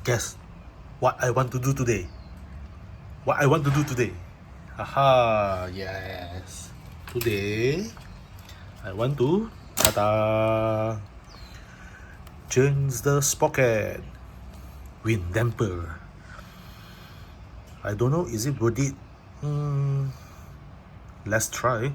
Guess what I want to do today? What I want to do today? Haha, yes. Today, I want to change the Spocket wind damper. I don't know, is it worth it? Let's try.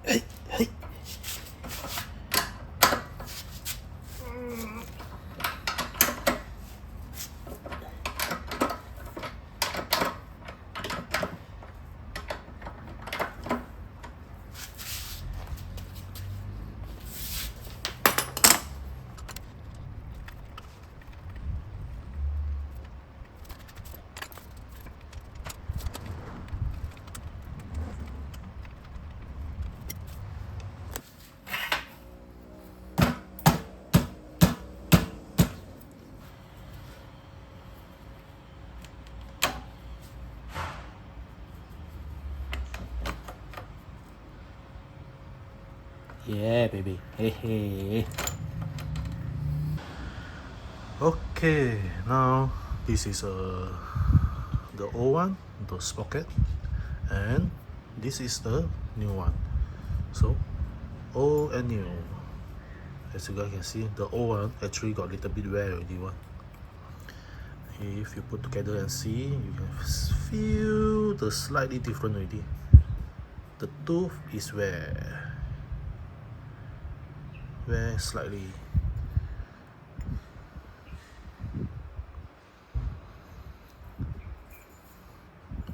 Hey, hey. Yeah, baby. Hey, hey. Okay, now this is the old one, the Spocket, and this is the new one. So, old and new. As you guys can see, the old one actually got a little bit wear already. One. If you put together and see, you can feel the slightly different already. The tooth is wear slightly.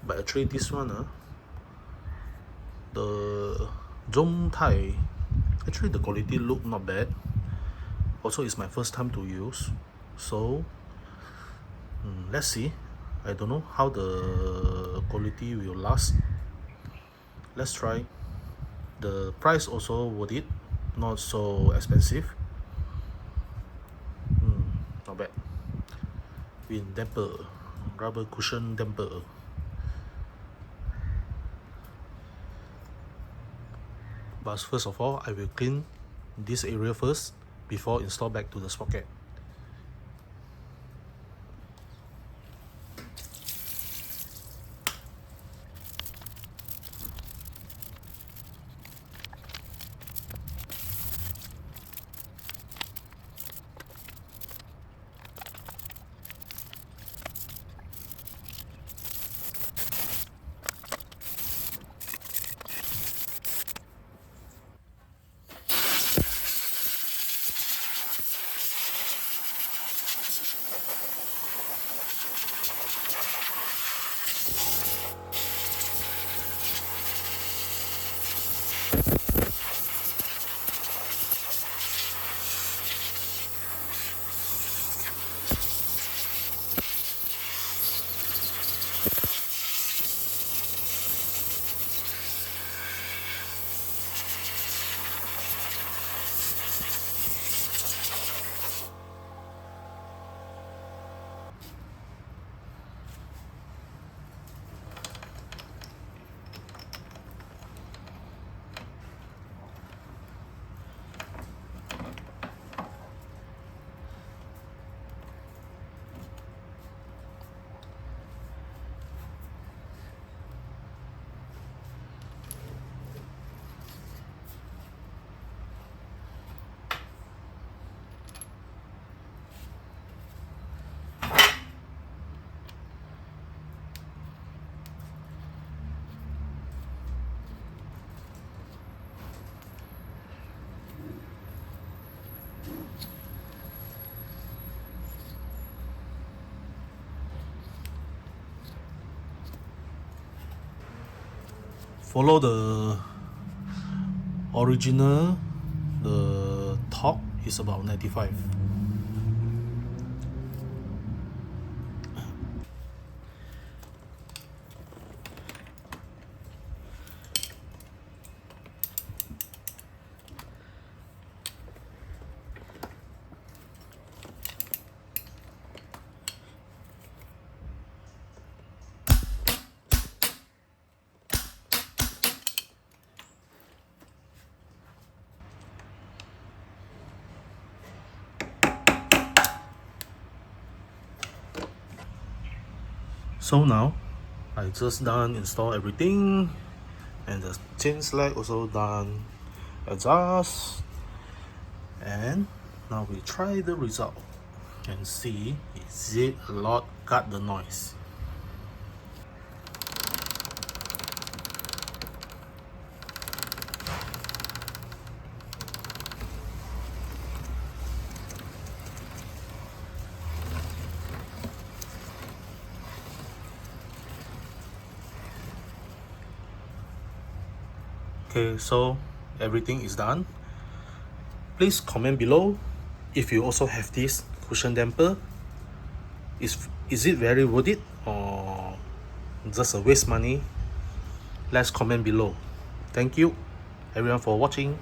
But actually this one, the Zhongtai, actually the quality look not bad. Also, it's my first time to use, so let's see. I don't know how the quality will last. Let's try. The price also worth it, not so expensive. Not bad. Wind damper, rubber cushion damper. But first of all, I will clean this area first before install back to the Spocket. follow the original, the top is about 95. So now I just done install everything, and the chain slack also done adjust, and now we try the result and see is it a lot cut the noise. Okay, so everything is done. Please comment below if you also have this cushion damper. Is it very worth it or just a waste money? Let's comment below. Thank you everyone for watching.